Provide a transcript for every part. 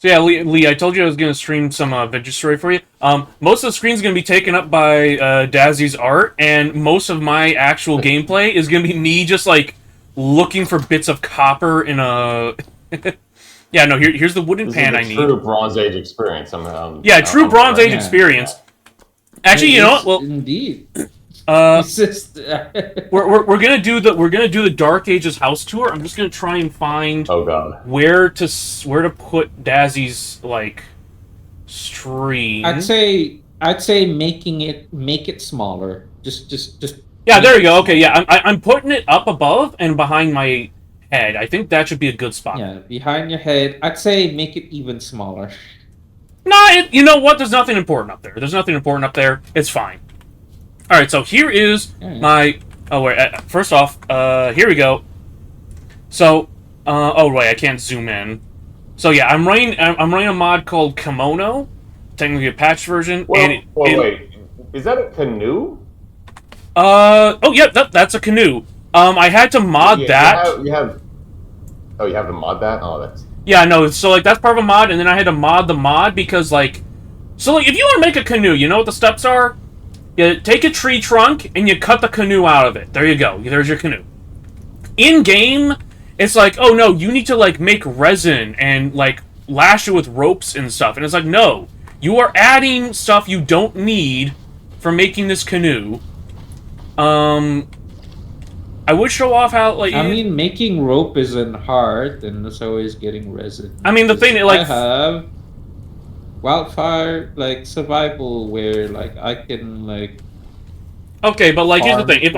So yeah, Lee, I told you I was gonna stream some Adventure Story for you. Most of the screen's gonna be taken up by Dazzy's art, and most of my actual gameplay is gonna be me just like looking for bits of copper in a. Yeah, no. Here's the wooden This pan is I a need. true Bronze Age experience. Yeah, true Bronze Age Yeah. experience. Actually, you know what? Well, indeed. uh, It's just, we're gonna do the Dark Ages house tour. I'm just gonna try and find Oh god. where to put Dazzy's like stream. I'd say make it smaller. Just. Yeah, there you go. Okay, yeah, I'm putting it up above and behind my head. I think that should be a good spot. Yeah, behind your head. I'd say make it even smaller. No, you know what? There's nothing important up there. There's nothing important up there. It's fine. All right, so here is my. Oh wait. First off, here we go. So, oh wait, I can't zoom in. So yeah, I'm running a mod called Kimono, technically a patch version. Well, and wait, is that a canoe? Oh yeah, that's a canoe. I had to mod that. You have to mod that. Oh, that's. Yeah, no. So like that's part of a mod, and then I had to mod the mod because like, so like if you want to make a canoe, you know what the steps are. You take a tree trunk and you cut the canoe out of it. There you go. There's your canoe. In game, it's like, oh no, you need to like make resin and like lash it with ropes and stuff. And it's like, no, you are adding stuff you don't need for making this canoe. I would show off how like. I mean, making rope isn't hard, and it's always getting resin. I mean, the thing that like I have wildfire like survival where like I can like. Okay, but like here's the thing: if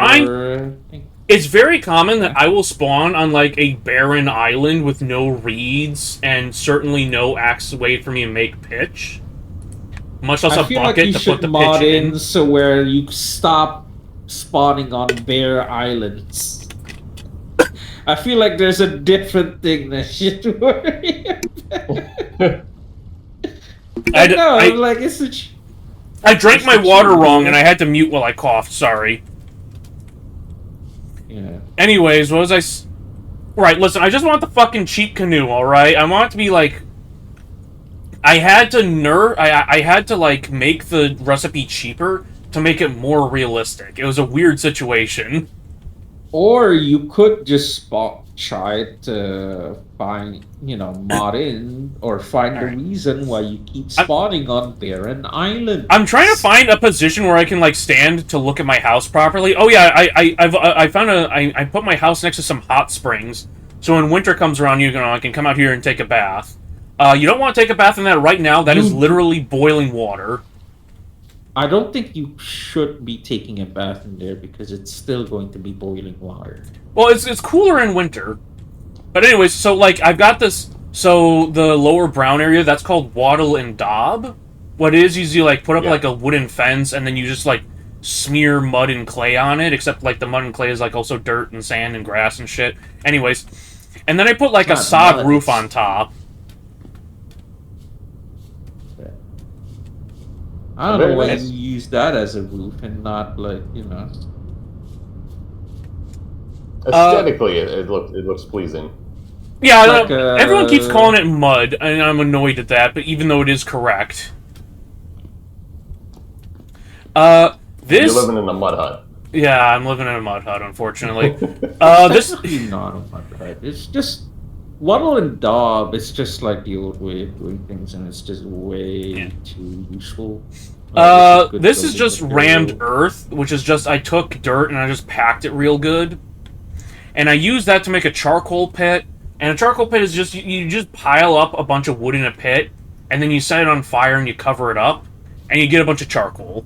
it's very common that I will spawn on like a barren island with no reeds and certainly no access way for me to make pitch, much less a bucket to put the pitch in. So where you stop spawning on bare islands. I feel like there's a different thing that you should worry about. I drank my water wrong and I had to mute while I coughed. Sorry. Yeah. Anyways, what was I? Right, listen. I just want the fucking cheap canoe. All right, I want it to be like. I had to like make the recipe cheaper to make it more realistic. It was a weird situation. Or you could just try to find, mod in or find a reason why you keep spawning on barren islands. I'm trying to find a position where I can like stand to look at my house properly. Oh yeah, I found I put my house next to some hot springs, so when winter comes around, I can come out here and take a bath. You don't want to take a bath in that right now. That is literally boiling water. I don't think you should be taking a bath in there because it's still going to be boiling water. Well, it's cooler in winter. But anyways, so like I've got this. So the lower brown area, that's called wattle and daub. What it is you like put up like a wooden fence and then you just like smear mud and clay on it. Except like the mud and clay is like also dirt and sand and grass and shit. Anyways, and then I put like a sod roof on top. I don't know why you use that as a roof and not like, Aesthetically, it looks pleasing. Yeah, like, everyone keeps calling it mud, and I'm annoyed at that. But even though it is correct, You're living in a mud hut. Yeah, I'm living in a mud hut, unfortunately. This is not a mud hut. It's just wattle and daub. It's just like the old way of doing things, and it's just way too useful. This is just rammed earth, which is just I took dirt and I just packed it real good, and I used that to make a charcoal pit. And a charcoal pit is just you just pile up a bunch of wood in a pit, and then you set it on fire and you cover it up, and you get a bunch of charcoal,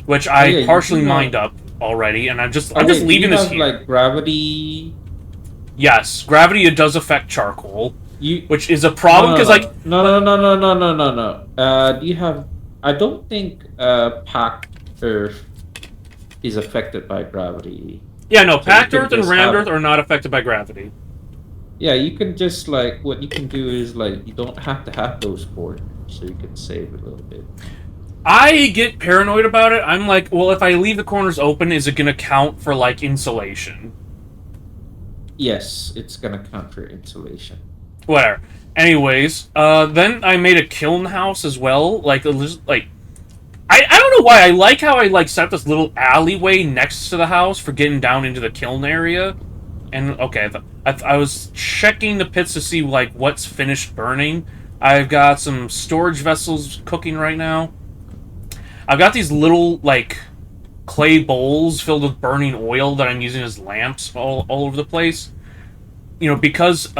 which I partially mined up already. And I'm just leaving this here. Like gravity. Yes, gravity does affect charcoal, which is a problem because no. Do you have? I don't think packed earth is affected by gravity. Yeah, no, packed earth and rammed earth are not affected by gravity. Yeah, you can just like what you can do is like you don't have to have those corners, so you can save a little bit. I get paranoid about it. I'm like, well, if I leave the corners open, is it going to count for like insulation? Yes, it's gonna count for insulation. Whatever. Anyways, then I made a kiln house as well. Like, I don't know why. I like how I, like, set up this little alleyway next to the house for getting down into the kiln area. And, okay, I was checking the pits to see, like, what's finished burning. I've got some storage vessels cooking right now. I've got these little, like, clay bowls filled with burning oil that I'm using as lamps all over the place. You know, because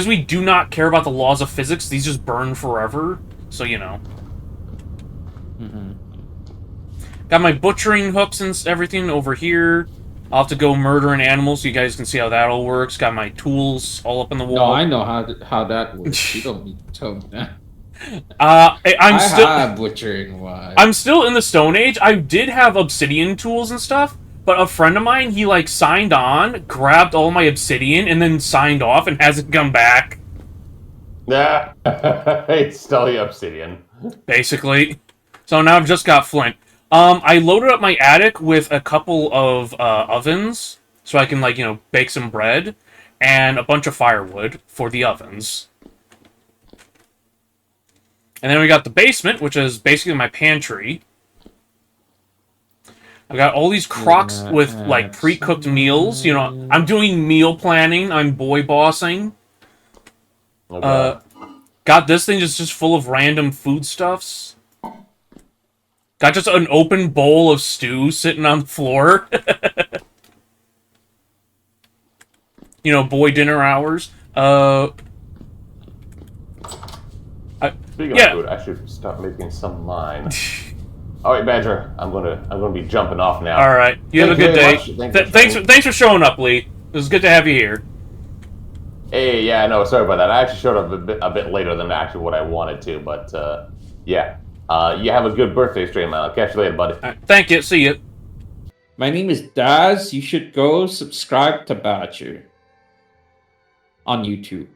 we do not care about the laws of physics, these just burn forever. So, you know. Mm-hmm. Got my butchering hooks and everything over here. I'll have to go murdering animals so you guys can see how that all works. Got my tools all up on the wall. No, I know how that works. You don't need to tell me that. I'm still have butchering wise. I'm still in the Stone Age. I did have obsidian tools and stuff, but a friend of mine, he like signed on, grabbed all my obsidian, and then signed off and hasn't come back. Yeah, it's still the obsidian. Basically. So now I've just got flint. I loaded up my attic with a couple of ovens, so I can, like, you know, bake some bread, and a bunch of firewood for the ovens. And then we got the basement, which is basically my pantry. I got all these crocks with, like, pre-cooked meals. You know, I'm doing meal planning. I'm boy bossing. Okay. Got this thing just full of random foodstuffs. Got just an open bowl of stew sitting on the floor. You know, boy dinner hours. Speaking of food, I should start making some of mine. All right, Badger, I'm gonna be jumping off now. All right, you have a good day. Thanks for showing up, Lee. It was good to have you here. Hey, yeah, no, sorry about that. I actually showed up a bit later than actually what I wanted to, but yeah. You have a good birthday stream. I'll catch you later, buddy. Right, thank you. See you. My name is Daz. You should go subscribe to Badger on YouTube.